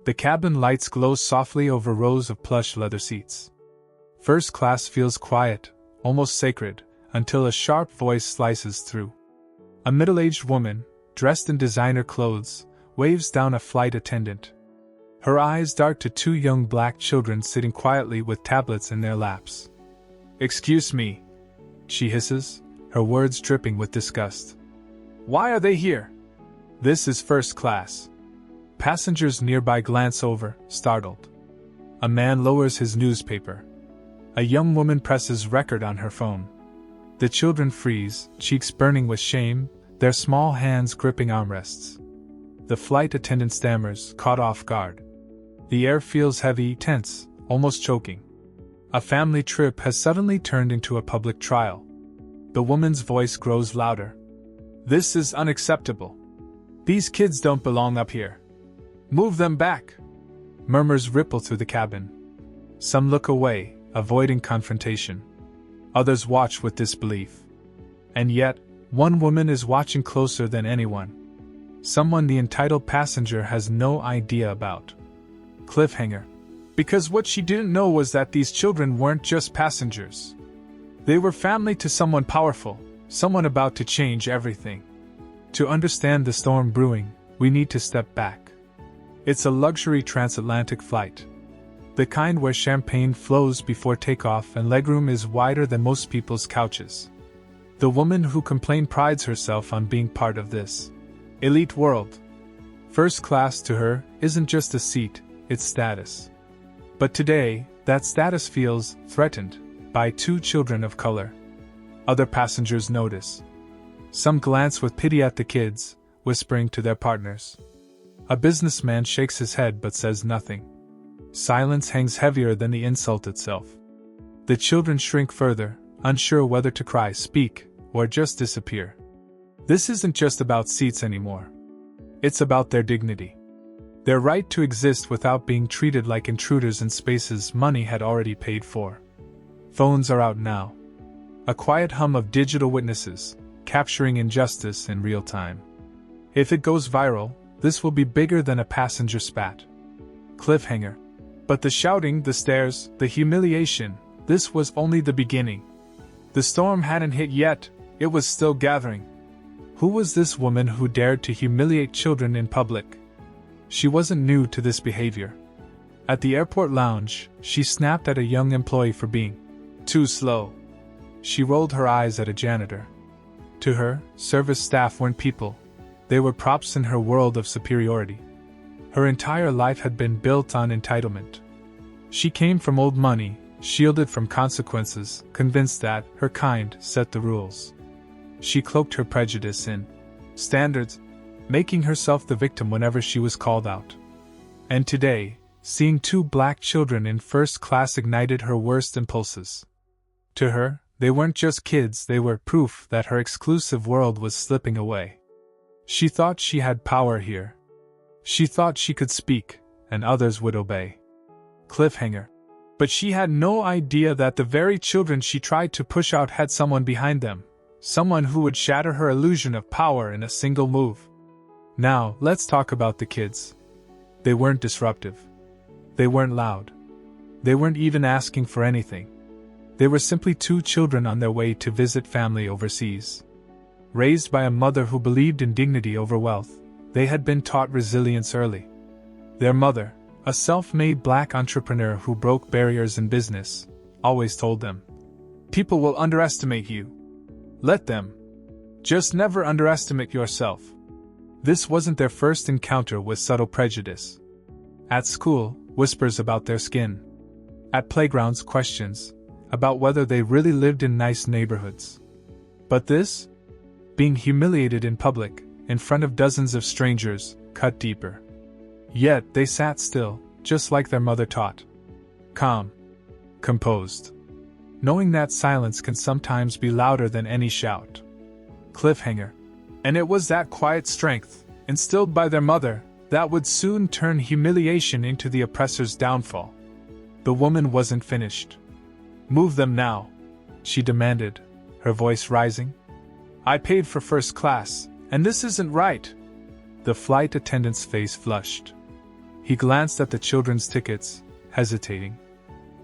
The cabin lights glow softly over rows of plush leather seats. First class feels quiet, almost sacred, until a sharp voice slices through. A middle-aged woman, dressed in designer clothes, waves down a flight attendant. Her eyes dart to two young black children sitting quietly with tablets in their laps. "Excuse me," she hisses, her words dripping with disgust. "Why are they here? This is first class." Passengers nearby glance over, startled. A man lowers his newspaper. A young woman presses record on her phone. The children freeze, cheeks burning with shame, their small hands gripping armrests. The flight attendant stammers, caught off guard. The air feels heavy, tense, almost choking. A family trip has suddenly turned into a public trial. The woman's voice grows louder. "This is unacceptable. These kids don't belong up here. Move them back." Murmurs ripple through the cabin. Some look away, avoiding confrontation. Others watch with disbelief. And yet, one woman is watching closer than anyone. Someone the entitled passenger has no idea about. Cliffhanger. Because what she didn't know was that these children weren't just passengers. They were family to someone powerful, someone about to change everything. To understand the storm brewing, we need to step back. It's a luxury transatlantic flight. The kind where champagne flows before takeoff and legroom is wider than most people's couches. The woman who complained prides herself on being part of this elite world. First class to her isn't just a seat, it's status. But today, that status feels threatened by two children of color. Other passengers notice. Some glance with pity at the kids, whispering to their partners. A businessman shakes his head but says nothing. Silence hangs heavier than the insult itself. The children shrink further, unsure whether to cry, speak, or just disappear. This isn't just about seats anymore. It's about their dignity. Their right to exist without being treated like intruders in spaces money had already paid for. Phones are out now. A quiet hum of digital witnesses, capturing injustice in real time. If it goes viral, this will be bigger than a passenger spat. Cliffhanger. But the shouting, the stares, the humiliation, this was only the beginning. The storm hadn't hit yet, it was still gathering. Who was this woman who dared to humiliate children in public? She wasn't new to this behavior. At the airport lounge, she snapped at a young employee for being too slow. She rolled her eyes at a janitor. To her, service staff weren't people. They were props in her world of superiority. Her entire life had been built on entitlement. She came from old money, shielded from consequences, convinced that her kind set the rules. She cloaked her prejudice in standards, making herself the victim whenever she was called out. And today, seeing two black children in first class ignited her worst impulses. To her, they weren't just kids, they were proof that her exclusive world was slipping away. She thought she had power here. She thought she could speak, and others would obey. Cliffhanger. But she had no idea that the very children she tried to push out had someone behind them, someone who would shatter her illusion of power in a single move. Now, let's talk about the kids. They weren't disruptive. They weren't loud. They weren't even asking for anything. They were simply two children on their way to visit family overseas. Raised by a mother who believed in dignity over wealth, they had been taught resilience early. Their mother, a self-made black entrepreneur who broke barriers in business, always told them, "People will underestimate you. Let them. Just never underestimate yourself." This wasn't their first encounter with subtle prejudice. At school, whispers about their skin. At playgrounds, questions about whether they really lived in nice neighborhoods. But this, being humiliated in public, in front of dozens of strangers, cut deeper. Yet they sat still, just like their mother taught. Calm. Composed. Knowing that silence can sometimes be louder than any shout. Cliffhanger. And it was that quiet strength, instilled by their mother, that would soon turn humiliation into the oppressor's downfall. The woman wasn't finished. "Move them now," she demanded, her voice rising. "I paid for first class, and this isn't right." The flight attendant's face flushed. He glanced at the children's tickets, hesitating.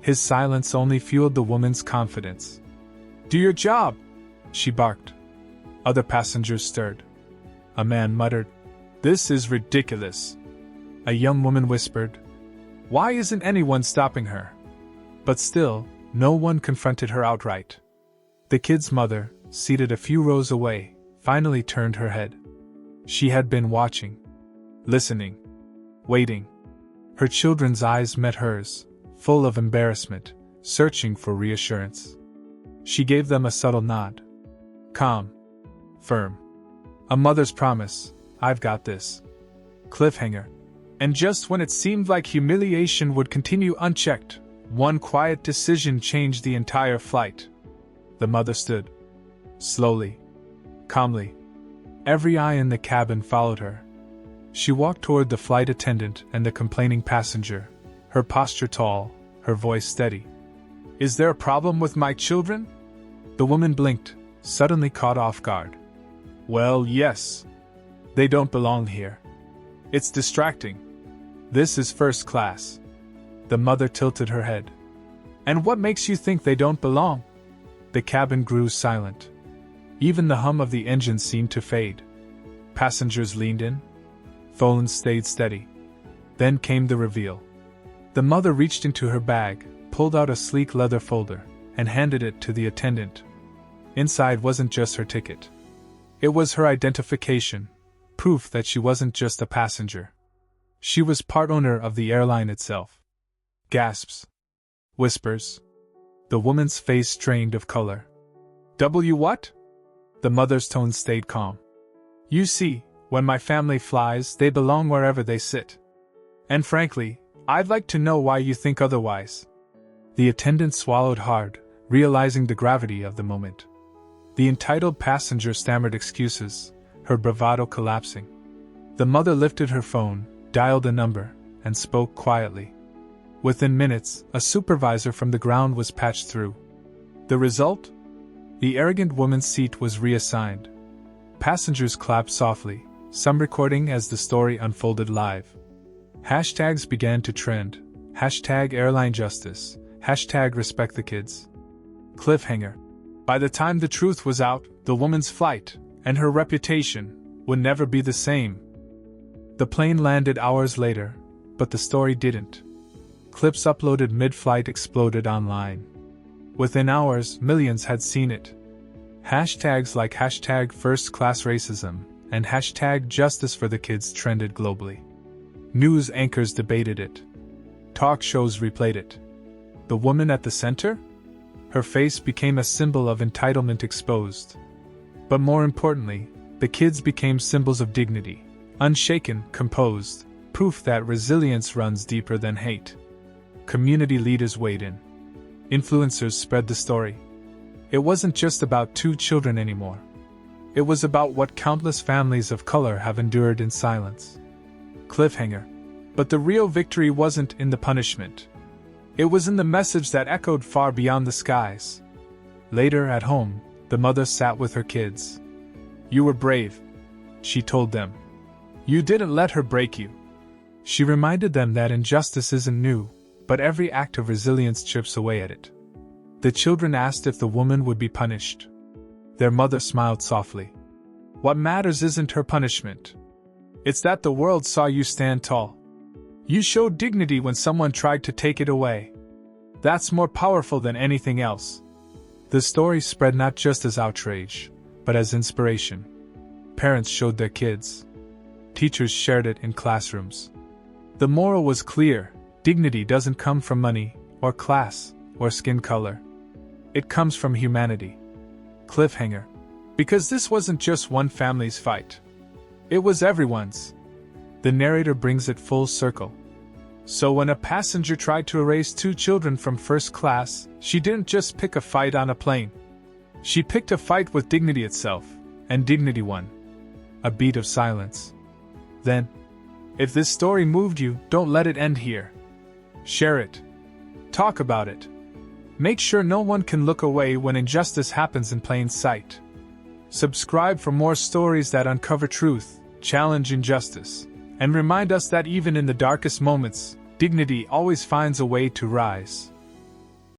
His silence only fueled the woman's confidence. "Do your job!" she barked. Other passengers stirred. A man muttered, "This is ridiculous." A young woman whispered, "Why isn't anyone stopping her?" But still, no one confronted her outright. The kid's mother, seated a few rows away, finally turned her head. She had been watching, listening, waiting. Her children's eyes met hers, full of embarrassment, searching for reassurance. She gave them a subtle nod. Calm. Firm. A mother's promise, "I've got this." Cliffhanger. And just when it seemed like humiliation would continue unchecked, one quiet decision changed the entire flight. The mother stood. Slowly. Calmly. Every eye in the cabin followed her. She walked toward the flight attendant and the complaining passenger, her posture tall, her voice steady. "Is there a problem with my children?" The woman blinked, suddenly caught off guard. "Well, yes. They don't belong here. It's distracting. This is first class." The mother tilted her head. "And what makes you think they don't belong?" The cabin grew silent. Even the hum of the engine seemed to fade. Passengers leaned in. Phones stayed steady. Then came the reveal. The mother reached into her bag, pulled out a sleek leather folder, and handed it to the attendant. Inside wasn't just her ticket. It was her identification, proof that she wasn't just a passenger. She was part owner of the airline itself. Gasps. Whispers. The woman's face strained of color. "W what?" The mother's tone stayed calm. "You see, when my family flies, they belong wherever they sit. And frankly, I'd like to know why you think otherwise." The attendant swallowed hard, realizing the gravity of the moment. The entitled passenger stammered excuses, her bravado collapsing. The mother lifted her phone, dialed a number, and spoke quietly. Within minutes, a supervisor from the ground was patched through. The result? The arrogant woman's seat was reassigned. Passengers clapped softly, some recording as the story unfolded live. Hashtags began to trend. Hashtag airline justice. Hashtag respect the kids. Cliffhanger. By the time the truth was out, the woman's flight, and her reputation, would never be the same. The plane landed hours later, but the story didn't. Clips uploaded mid-flight exploded online. Within hours, millions had seen it. Hashtags like hashtag first-class racism and hashtag justice for the kids trended globally. News anchors debated it. Talk shows replayed it. The woman at the center? Her face became a symbol of entitlement exposed. But more importantly, the kids became symbols of dignity, unshaken, composed, proof that resilience runs deeper than hate. Community leaders weighed in. Influencers spread the story. It wasn't just about 2 children anymore. It was about what countless families of color have endured in silence. Cliffhanger. But the real victory wasn't in the punishment. It was in the message that echoed far beyond the skies. Later at home, the mother sat with her kids. "You were brave," she told them. "You didn't let her break you." She reminded them that injustice isn't new, but every act of resilience chips away at it. The children asked if the woman would be punished. Their mother smiled softly. "What matters isn't her punishment. It's that the world saw you stand tall. You showed dignity when someone tried to take it away. That's more powerful than anything else." The story spread not just as outrage, but as inspiration. Parents showed their kids. Teachers shared it in classrooms. The moral was clear: dignity doesn't come from money, or class, or skin color. It comes from humanity. Cliffhanger. Because this wasn't just one family's fight. It was everyone's. The narrator brings it full circle. So when a passenger tried to erase 2 children from first class, she didn't just pick a fight on a plane. She picked a fight with dignity itself, and dignity won. A beat of silence. Then, if this story moved you, don't let it end here. Share it. Talk about it. Make sure no one can look away when injustice happens in plain sight. Subscribe for more stories that uncover truth, challenge injustice, and remind us that even in the darkest moments, dignity always finds a way to rise.